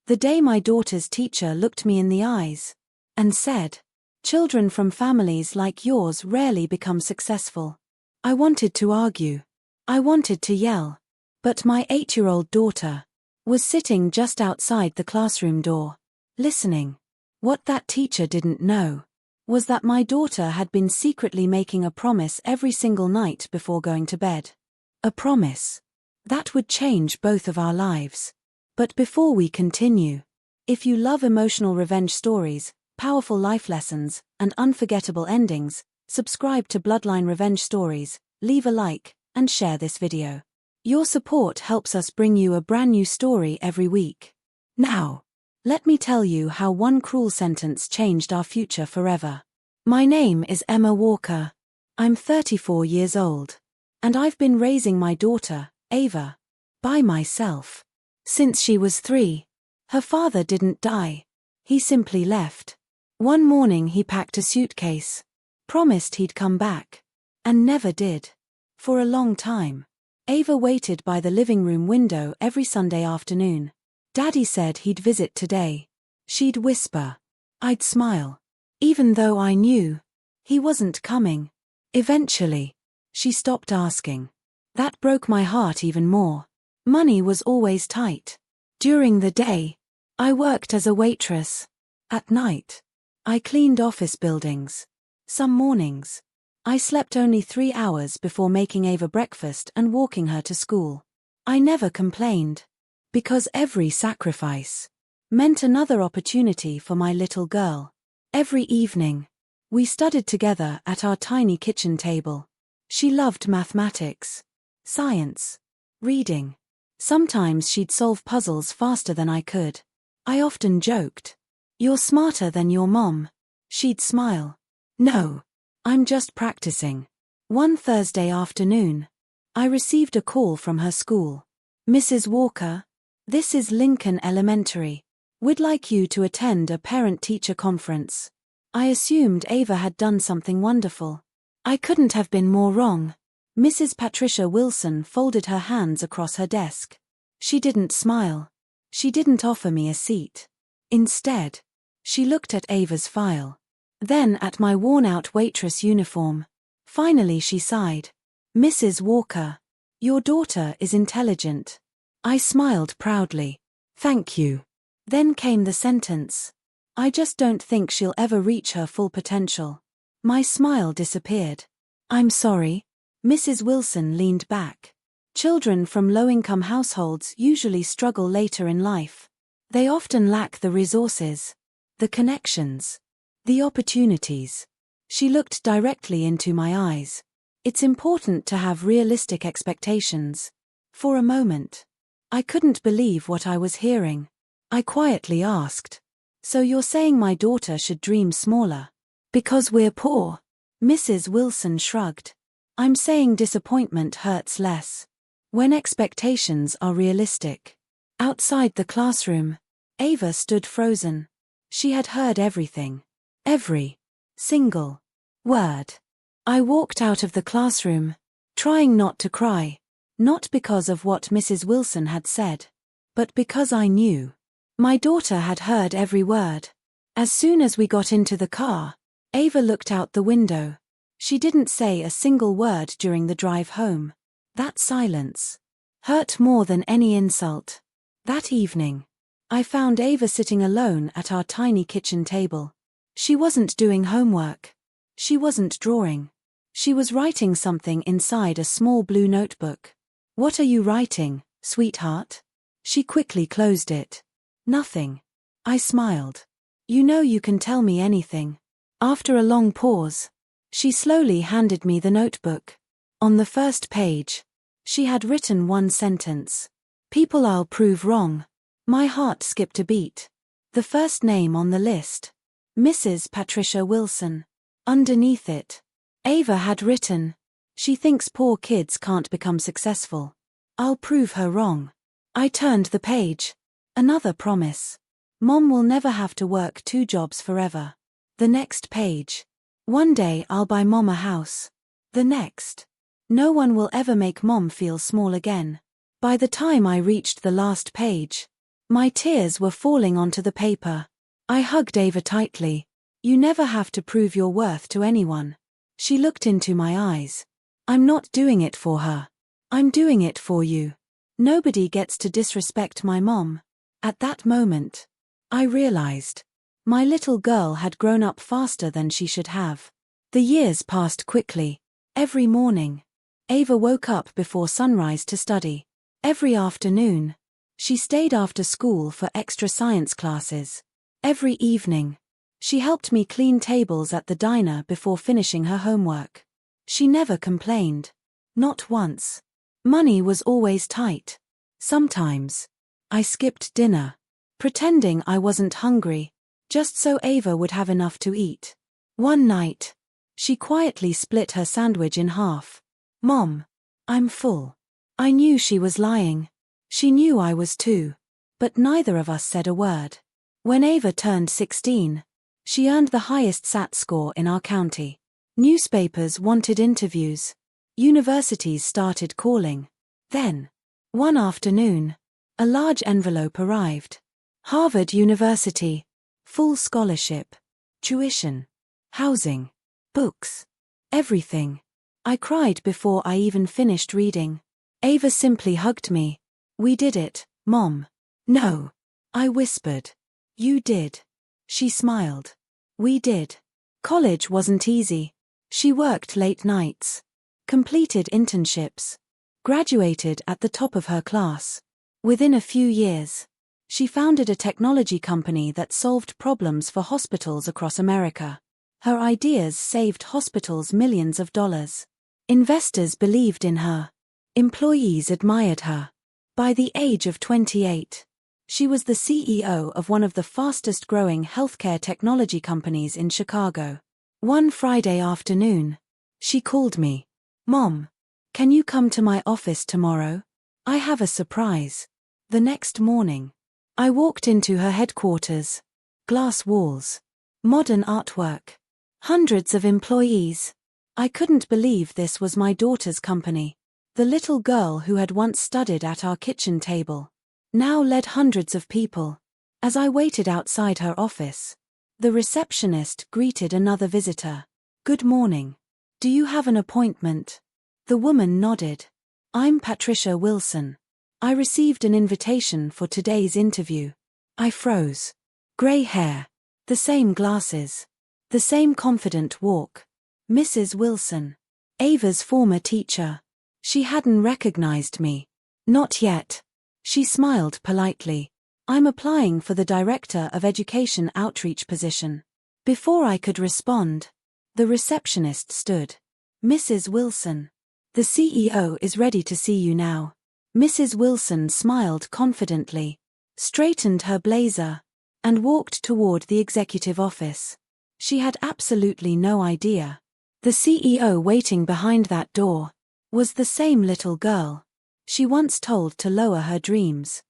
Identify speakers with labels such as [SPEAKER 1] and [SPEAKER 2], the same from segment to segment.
[SPEAKER 1] The day my daughter's teacher looked me in the eyes and said, "Children from families like yours rarely become successful." I wanted to argue. I wanted to yell. But my 8-year-old daughter was sitting just outside the classroom door, listening. What that teacher didn't know was that my daughter had been secretly making a promise every single night before going to bed. A promise that would change both of our lives. But before we continue, if you love emotional revenge stories, powerful life lessons, and unforgettable endings, subscribe to Bloodline Revenge Stories, leave a like, and share this video. Your support helps us bring you a brand new story every week. Now, let me tell you how one cruel sentence changed our future forever. My name is Emma Walker. I'm 34 years old. And I've been raising my daughter, Ava, by myself since she was 3. Her father didn't die. He simply left. One morning he packed a suitcase, promised he'd come back, and never did. For a long time, Ava waited by the living room window every Sunday afternoon. Daddy said he'd visit today. She'd whisper. I'd smile. Even though I knew he wasn't coming. Eventually, she stopped asking. That broke my heart even more. Money was always tight. During the day, I worked as a waitress. At night, I cleaned office buildings. Some mornings, I slept only 3 hours before making Ava breakfast and walking her to school. I never complained, because every sacrifice meant another opportunity for my little girl. Every evening, we studied together at our tiny kitchen table. She loved mathematics, science, reading. Sometimes she'd solve puzzles faster than I could. I often joked, "You're smarter than your mom." She'd smile. "No, I'm just practicing." One Thursday afternoon, I received a call from her school. "Mrs. Walker, this is Lincoln Elementary. We'd like you to attend a parent-teacher conference." I assumed Ava had done something wonderful. I couldn't have been more wrong. Mrs. Patricia Wilson folded her hands across her desk. She didn't smile. She didn't offer me a seat. Instead, she looked at Ava's file. Then at my worn-out waitress uniform. Finally she sighed. "Mrs. Walker, your daughter is intelligent." I smiled proudly. "Thank you." Then came the sentence. "I just don't think she'll ever reach her full potential." My smile disappeared. "I'm sorry." Mrs. Wilson leaned back. Children from low-income households usually struggle later in life. They often lack the resources, the connections, the opportunities. She looked directly into my eyes. "It's important to have realistic expectations." For a moment, I couldn't believe what I was hearing. I quietly asked, "So you're saying my daughter should dream smaller? Because we're poor?" Mrs. Wilson shrugged. "I'm saying disappointment hurts less when expectations are realistic." Outside the classroom, Ava stood frozen. She had heard everything. Every single word. I walked out of the classroom, trying not to cry, not because of what Mrs. Wilson had said, but because I knew my daughter had heard every word. As soon as we got into the car, Ava looked out the window. She didn't say a single word during the drive home. That silence hurt more than any insult. That evening, I found Ava sitting alone at our tiny kitchen table. She wasn't doing homework. She wasn't drawing. She was writing something inside a small blue notebook. "What are you writing, sweetheart?" She quickly closed it. "Nothing." I smiled. "You know you can tell me anything." After a long pause, she slowly handed me the notebook. On the first page, she had written one sentence. "People I'll prove wrong." My heart skipped a beat. The first name on the list, Mrs. Patricia Wilson. Underneath it, Ava had written, "She thinks poor kids can't become successful. I'll prove her wrong." I turned the page. Another promise. "Mom will never have to work 2 jobs forever." The next page. "One day I'll buy Mom a house." The next. "No one will ever make Mom feel small again." By the time I reached the last page, My tears were falling onto the paper. I hugged Ava tightly. You never have to prove your worth to anyone. She looked into my eyes. I'm not doing it for her. I'm doing it for you. Nobody gets to disrespect my mom. At that moment, I realized my little girl had grown up faster than she should have. The years passed quickly. Every morning, Ava woke up before sunrise to study. Every afternoon, she stayed after school for extra science classes. Every evening, she helped me clean tables at the diner before finishing her homework. She never complained. Not once. Money was always tight. Sometimes, I skipped dinner, pretending I wasn't hungry, just so Ava would have enough to eat. One night, she quietly split her sandwich in half. Mom, I'm full. I knew she was lying. She knew I was too. But neither of us said a word. When Ava turned 16, she earned the highest SAT score in our county. Newspapers wanted interviews. Universities started calling. Then, one afternoon, a large envelope arrived. Harvard University. Full scholarship. Tuition. Housing. Books. Everything. I cried before I even finished reading. Ava simply hugged me. We did it, Mom. No. I whispered. You did. She smiled. We did. College wasn't easy. She worked late nights. Completed internships. Graduated at the top of her class. Within a few years, she founded a technology company that solved problems for hospitals across America. Her ideas saved hospitals millions of dollars. Investors believed in her. Employees admired her. By the age of 28, she was the CEO of one of the fastest-growing healthcare technology companies in Chicago. One Friday afternoon, she called me. Mom, can you come to my office tomorrow? I have a surprise. The next morning, I walked into her headquarters. Glass walls. Modern artwork. Hundreds of employees. I couldn't believe this was my daughter's company. The little girl who had once studied at our kitchen table now led hundreds of people. As I waited outside her office, the receptionist greeted another visitor. Good morning. Do you have an appointment? The woman nodded. I'm Patricia Wilson. I received an invitation for today's interview. I froze. Gray hair. The same glasses. The same confident walk. Mrs. Wilson. Ava's former teacher. She hadn't recognized me. Not yet. She smiled politely. I'm applying for the Director of Education Outreach position. Before I could respond, the receptionist stood. Mrs. Wilson. The CEO is ready to see you now. Mrs. Wilson smiled confidently, straightened her blazer, and walked toward the executive office. She had absolutely no idea. The CEO waiting behind that door was the same little girl she once told to lower her dreams.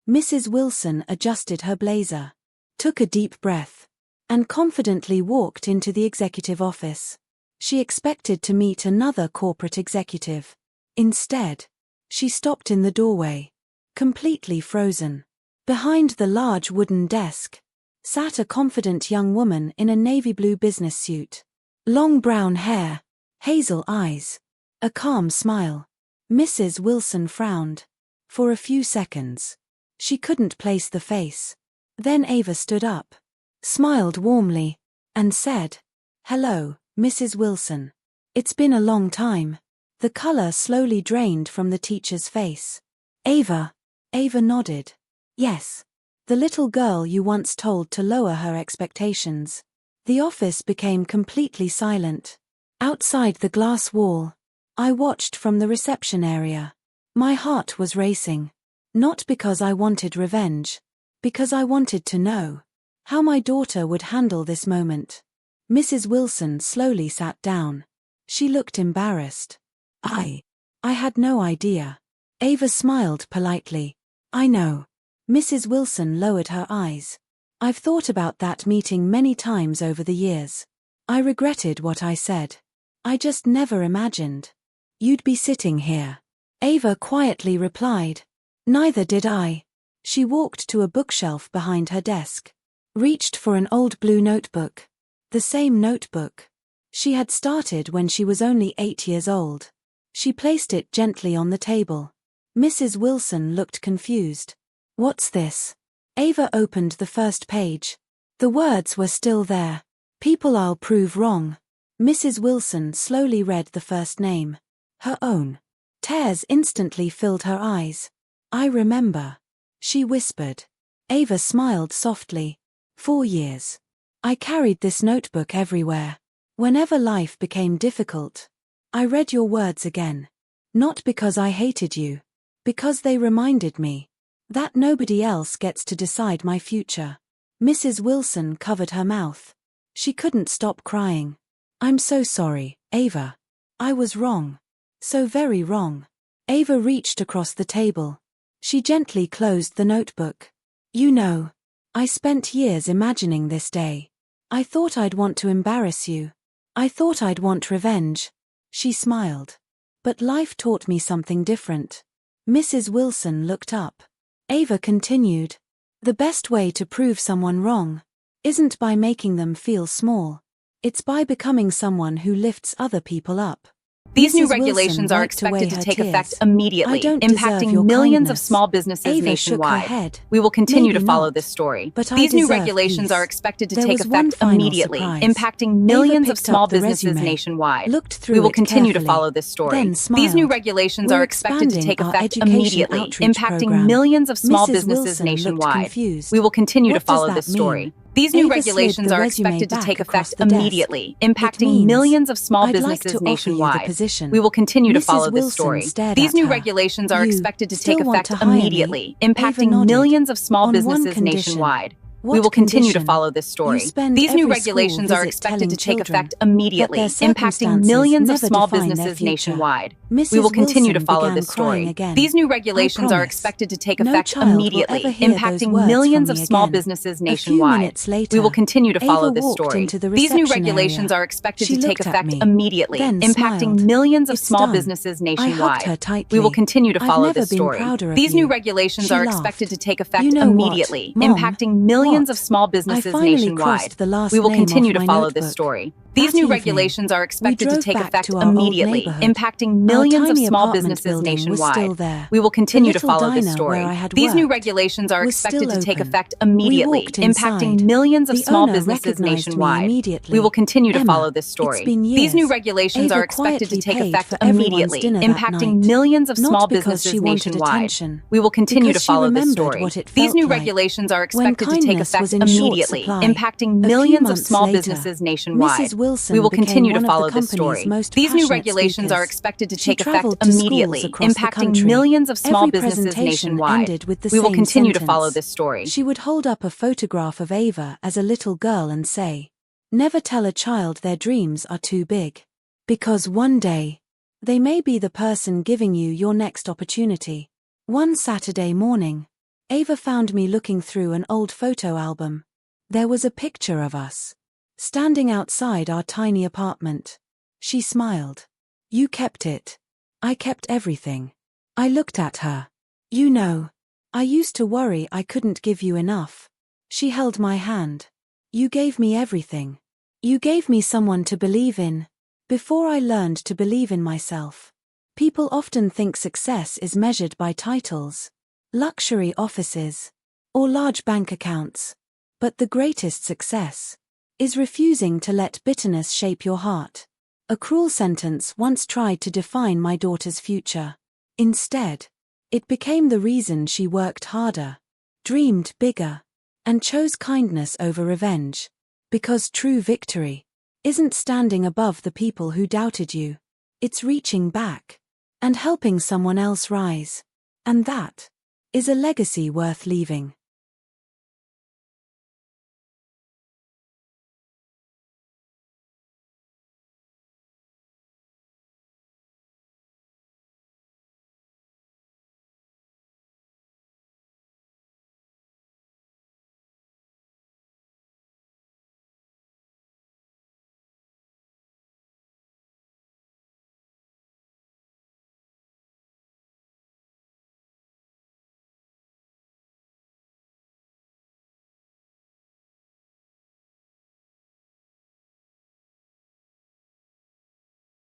[SPEAKER 1] Mrs. Wilson adjusted her blazer, took a deep breath, and confidently walked into the executive office. She expected to meet another corporate executive. Instead, she stopped in the doorway, completely frozen. Behind the large wooden desk sat a confident young woman in a navy blue business suit. Long brown hair, hazel eyes, a calm smile. Mrs. Wilson frowned. For a few seconds, she couldn't place the face. Then Ava stood up, smiled warmly, and said, Hello, Mrs. Wilson. It's been a long time. The color slowly drained from the teacher's face. Ava nodded. Yes. The little girl you once told to lower her expectations. The office became completely silent. Outside the glass wall, I watched from the reception area. My heart was racing. Not because I wanted revenge, because I wanted to know how my daughter would handle this moment. Mrs. Wilson slowly sat down. She looked embarrassed. I had no idea. Ava smiled politely. I know. Mrs. Wilson lowered her eyes. I've thought about that meeting many times over the years. I regretted what I said. I just never imagined you'd be sitting here. Ava quietly replied. Neither did I. She walked to a bookshelf behind her desk. Reached for an old blue notebook. The same notebook. She had started when she was only 8 years old. She placed it gently on the table. Mrs. Wilson looked confused. "What's this?" Ava opened the first page. The words were still there. "People I'll prove wrong." Mrs. Wilson slowly read the first name. Her own. Tears instantly filled her eyes. "I remember," she whispered. Ava smiled softly. 4 years. I carried this notebook everywhere. Whenever life became difficult, I read your words again. Not because I hated you. Because they reminded me that nobody else gets to decide my future. Mrs. Wilson covered her mouth. She couldn't stop crying. "I'm so sorry, Ava. I was wrong. So very wrong." Ava reached across the table. She gently closed the notebook. "You know, I spent years imagining this day. I thought I'd want to embarrass you. I thought I'd want revenge." She smiled. "But life taught me something different." Mrs. Wilson looked up. Ava continued. "The best way to prove someone wrong isn't by making them feel small. It's by becoming someone who lifts other people up."
[SPEAKER 2] These new
[SPEAKER 1] Mrs. Wilson
[SPEAKER 2] regulations are
[SPEAKER 1] wiped away
[SPEAKER 2] expected to
[SPEAKER 1] her
[SPEAKER 2] take
[SPEAKER 1] tears.
[SPEAKER 2] effect immediately,
[SPEAKER 1] "I don't deserve
[SPEAKER 2] impacting
[SPEAKER 1] your
[SPEAKER 2] millions of
[SPEAKER 1] kindness."
[SPEAKER 2] small businesses
[SPEAKER 1] Ava shook her
[SPEAKER 2] nationwide.
[SPEAKER 1] head.
[SPEAKER 2] We will continue to
[SPEAKER 1] "Maybe
[SPEAKER 2] follow
[SPEAKER 1] not,
[SPEAKER 2] this story.
[SPEAKER 1] but I
[SPEAKER 2] These new
[SPEAKER 1] deserve
[SPEAKER 2] regulations
[SPEAKER 1] peace."
[SPEAKER 2] are expected to
[SPEAKER 1] There
[SPEAKER 2] take
[SPEAKER 1] was one
[SPEAKER 2] effect
[SPEAKER 1] final
[SPEAKER 2] immediately,
[SPEAKER 1] surprise.
[SPEAKER 2] impacting
[SPEAKER 1] Ava
[SPEAKER 2] millions of
[SPEAKER 1] picked
[SPEAKER 2] small
[SPEAKER 1] up the
[SPEAKER 2] businesses
[SPEAKER 1] resume,
[SPEAKER 2] nationwide.
[SPEAKER 1] looked through
[SPEAKER 2] We will
[SPEAKER 1] it
[SPEAKER 2] continue to
[SPEAKER 1] carefully,
[SPEAKER 2] follow this story.
[SPEAKER 1] then
[SPEAKER 2] These new
[SPEAKER 1] smiled.
[SPEAKER 2] regulations
[SPEAKER 1] "We're
[SPEAKER 2] are expected to
[SPEAKER 1] expanding
[SPEAKER 2] take
[SPEAKER 1] our
[SPEAKER 2] effect
[SPEAKER 1] education
[SPEAKER 2] immediately,
[SPEAKER 1] outreach
[SPEAKER 2] impacting
[SPEAKER 1] program."
[SPEAKER 2] millions of small
[SPEAKER 1] Mrs.
[SPEAKER 2] businesses
[SPEAKER 1] Wilson looked
[SPEAKER 2] nationwide.
[SPEAKER 1] confused.
[SPEAKER 2] We will continue to
[SPEAKER 1] "What does
[SPEAKER 2] follow
[SPEAKER 1] that
[SPEAKER 2] this story.
[SPEAKER 1] mean?"
[SPEAKER 2] These new
[SPEAKER 1] Ava slid
[SPEAKER 2] regulations
[SPEAKER 1] the
[SPEAKER 2] are
[SPEAKER 1] resume
[SPEAKER 2] expected to
[SPEAKER 1] back
[SPEAKER 2] take
[SPEAKER 1] across
[SPEAKER 2] effect
[SPEAKER 1] the desk.
[SPEAKER 2] immediately,
[SPEAKER 1] "It
[SPEAKER 2] impacting
[SPEAKER 1] means
[SPEAKER 2] millions of small
[SPEAKER 1] I'd like
[SPEAKER 2] businesses
[SPEAKER 1] to offer you the
[SPEAKER 2] nationwide.
[SPEAKER 1] position."
[SPEAKER 2] We will continue to
[SPEAKER 1] Mrs.
[SPEAKER 2] follow this
[SPEAKER 1] Wilson
[SPEAKER 2] story.
[SPEAKER 1] stared
[SPEAKER 2] These
[SPEAKER 1] at
[SPEAKER 2] new
[SPEAKER 1] her.
[SPEAKER 2] regulations are
[SPEAKER 1] "You
[SPEAKER 2] expected to
[SPEAKER 1] still
[SPEAKER 2] take
[SPEAKER 1] want
[SPEAKER 2] effect
[SPEAKER 1] to hire me?"
[SPEAKER 2] immediately,
[SPEAKER 1] Ava
[SPEAKER 2] impacting
[SPEAKER 1] nodded.
[SPEAKER 2] millions of small
[SPEAKER 1] "On one
[SPEAKER 2] businesses
[SPEAKER 1] condition."
[SPEAKER 2] nationwide. We
[SPEAKER 1] "What
[SPEAKER 2] will continue to
[SPEAKER 1] condition?"
[SPEAKER 2] follow this
[SPEAKER 1] "You
[SPEAKER 2] story.
[SPEAKER 1] spend
[SPEAKER 2] These new
[SPEAKER 1] every school
[SPEAKER 2] regulations are
[SPEAKER 1] visit
[SPEAKER 2] expected
[SPEAKER 1] telling
[SPEAKER 2] to take
[SPEAKER 1] children
[SPEAKER 2] effect
[SPEAKER 1] that their
[SPEAKER 2] immediately, impacting
[SPEAKER 1] circumstances
[SPEAKER 2] millions of
[SPEAKER 1] never
[SPEAKER 2] small
[SPEAKER 1] define their
[SPEAKER 2] businesses
[SPEAKER 1] future.
[SPEAKER 2] nationwide.
[SPEAKER 1] Mrs.
[SPEAKER 2] We will continue to
[SPEAKER 1] Wilson
[SPEAKER 2] follow
[SPEAKER 1] began
[SPEAKER 2] this
[SPEAKER 1] crying
[SPEAKER 2] story.
[SPEAKER 1] again.
[SPEAKER 2] These new
[SPEAKER 1] "I
[SPEAKER 2] regulations are
[SPEAKER 1] promise,
[SPEAKER 2] expected to take
[SPEAKER 1] no
[SPEAKER 2] effect
[SPEAKER 1] child will
[SPEAKER 2] immediately,
[SPEAKER 1] ever hear those
[SPEAKER 2] impacting
[SPEAKER 1] words
[SPEAKER 2] millions
[SPEAKER 1] from
[SPEAKER 2] of
[SPEAKER 1] me
[SPEAKER 2] small
[SPEAKER 1] again."
[SPEAKER 2] businesses
[SPEAKER 1] A few
[SPEAKER 2] nationwide.
[SPEAKER 1] minutes later,
[SPEAKER 2] We will continue to follow
[SPEAKER 1] Ava
[SPEAKER 2] this
[SPEAKER 1] walked
[SPEAKER 2] story.
[SPEAKER 1] into the
[SPEAKER 2] These new
[SPEAKER 1] reception
[SPEAKER 2] regulations
[SPEAKER 1] area.
[SPEAKER 2] are expected
[SPEAKER 1] She
[SPEAKER 2] to take
[SPEAKER 1] looked at
[SPEAKER 2] effect
[SPEAKER 1] me,
[SPEAKER 2] immediately,
[SPEAKER 1] then
[SPEAKER 2] impacting
[SPEAKER 1] smiled.
[SPEAKER 2] millions of
[SPEAKER 1] "It's
[SPEAKER 2] small
[SPEAKER 1] done."
[SPEAKER 2] businesses
[SPEAKER 1] I hugged her
[SPEAKER 2] nationwide.
[SPEAKER 1] tightly.
[SPEAKER 2] We will continue to
[SPEAKER 1] "I've
[SPEAKER 2] follow
[SPEAKER 1] never
[SPEAKER 2] this
[SPEAKER 1] been
[SPEAKER 2] story.
[SPEAKER 1] prouder of
[SPEAKER 2] These
[SPEAKER 1] you."
[SPEAKER 2] new regulations
[SPEAKER 1] She
[SPEAKER 2] are
[SPEAKER 1] laughed.
[SPEAKER 2] expected to take effect
[SPEAKER 1] "You know what,
[SPEAKER 2] immediately,
[SPEAKER 1] Mom?
[SPEAKER 2] impacting millions of
[SPEAKER 1] What?
[SPEAKER 2] small
[SPEAKER 1] I
[SPEAKER 2] businesses
[SPEAKER 1] finally
[SPEAKER 2] nationwide.
[SPEAKER 1] crossed the last
[SPEAKER 2] We will
[SPEAKER 1] name
[SPEAKER 2] continue
[SPEAKER 1] off
[SPEAKER 2] to
[SPEAKER 1] my
[SPEAKER 2] follow this
[SPEAKER 1] notebook.
[SPEAKER 2] story. These
[SPEAKER 1] That
[SPEAKER 2] new
[SPEAKER 1] evening,
[SPEAKER 2] regulations are
[SPEAKER 1] we
[SPEAKER 2] expected to
[SPEAKER 1] drove
[SPEAKER 2] take
[SPEAKER 1] back
[SPEAKER 2] effect
[SPEAKER 1] to our old
[SPEAKER 2] immediately,
[SPEAKER 1] neighborhood.
[SPEAKER 2] impacting
[SPEAKER 1] Our
[SPEAKER 2] millions of
[SPEAKER 1] tiny
[SPEAKER 2] small
[SPEAKER 1] apartment
[SPEAKER 2] businesses
[SPEAKER 1] building was still
[SPEAKER 2] nationwide.
[SPEAKER 1] there.
[SPEAKER 2] We will
[SPEAKER 1] The
[SPEAKER 2] continue to
[SPEAKER 1] little
[SPEAKER 2] follow this
[SPEAKER 1] diner where
[SPEAKER 2] story.
[SPEAKER 1] I had
[SPEAKER 2] These new
[SPEAKER 1] worked
[SPEAKER 2] regulations are
[SPEAKER 1] was
[SPEAKER 2] expected
[SPEAKER 1] still
[SPEAKER 2] to take
[SPEAKER 1] open.
[SPEAKER 2] effect
[SPEAKER 1] We
[SPEAKER 2] immediately,
[SPEAKER 1] walked
[SPEAKER 2] impacting
[SPEAKER 1] inside.
[SPEAKER 2] millions of
[SPEAKER 1] The
[SPEAKER 2] small
[SPEAKER 1] owner
[SPEAKER 2] businesses
[SPEAKER 1] recognized me
[SPEAKER 2] nationwide.
[SPEAKER 1] immediately.
[SPEAKER 2] We will continue to
[SPEAKER 1] "Emma,
[SPEAKER 2] follow this
[SPEAKER 1] it's
[SPEAKER 2] story.
[SPEAKER 1] been
[SPEAKER 2] These new
[SPEAKER 1] years."
[SPEAKER 2] regulations
[SPEAKER 1] Ava
[SPEAKER 2] are expected to
[SPEAKER 1] quietly
[SPEAKER 2] take
[SPEAKER 1] paid
[SPEAKER 2] effect
[SPEAKER 1] for everyone's
[SPEAKER 2] immediately,
[SPEAKER 1] dinner that
[SPEAKER 2] impacting
[SPEAKER 1] night.
[SPEAKER 2] millions of
[SPEAKER 1] Not
[SPEAKER 2] small
[SPEAKER 1] because she
[SPEAKER 2] businesses
[SPEAKER 1] wanted
[SPEAKER 2] nationwide.
[SPEAKER 1] attention,
[SPEAKER 2] We will continue to
[SPEAKER 1] because she
[SPEAKER 2] follow this
[SPEAKER 1] remembered
[SPEAKER 2] story.
[SPEAKER 1] what it
[SPEAKER 2] These
[SPEAKER 1] felt
[SPEAKER 2] new
[SPEAKER 1] like
[SPEAKER 2] regulations are
[SPEAKER 1] when
[SPEAKER 2] expected to take
[SPEAKER 1] kindness
[SPEAKER 2] effect
[SPEAKER 1] was in short
[SPEAKER 2] immediately,
[SPEAKER 1] supply.
[SPEAKER 2] impacting
[SPEAKER 1] A few
[SPEAKER 2] millions of
[SPEAKER 1] months
[SPEAKER 2] small
[SPEAKER 1] later,
[SPEAKER 2] businesses nationwide.
[SPEAKER 1] Mrs. Wilson
[SPEAKER 2] We will
[SPEAKER 1] became
[SPEAKER 2] continue to
[SPEAKER 1] one of the
[SPEAKER 2] follow this
[SPEAKER 1] company's
[SPEAKER 2] story.
[SPEAKER 1] most
[SPEAKER 2] These new
[SPEAKER 1] passionate
[SPEAKER 2] regulations are
[SPEAKER 1] speakers.
[SPEAKER 2] expected to
[SPEAKER 1] She
[SPEAKER 2] take effect
[SPEAKER 1] traveled to schools
[SPEAKER 2] immediately,
[SPEAKER 1] across the
[SPEAKER 2] impacting
[SPEAKER 1] country.
[SPEAKER 2] millions of small
[SPEAKER 1] Every
[SPEAKER 2] businesses
[SPEAKER 1] presentation
[SPEAKER 2] nationwide.
[SPEAKER 1] ended with the
[SPEAKER 2] We will
[SPEAKER 1] same
[SPEAKER 2] continue to follow
[SPEAKER 1] sentence.
[SPEAKER 2] this story.
[SPEAKER 1] She would hold up a photograph of Ava as a little girl and say, "Never tell a child their dreams are too big. Because one day, they may be the person giving you your next opportunity." One Saturday morning, Ava found me looking through an old photo album. There was a picture of us, standing outside our tiny apartment. She smiled. "You kept it. I kept everything." I looked at her. "You know, I used to worry I couldn't give you enough." She held my hand. "You gave me everything. You gave me someone to believe in. Before I learned to believe in myself." People often think success is measured by titles, luxury offices, or large bank accounts. But the greatest success is refusing to let bitterness shape your heart. A cruel sentence once tried to define my daughter's future. Instead, it became the reason she worked harder, dreamed bigger, and chose kindness over revenge. Because true victory isn't standing above the people who doubted you. It's reaching back and helping someone else rise. And that is a legacy worth leaving.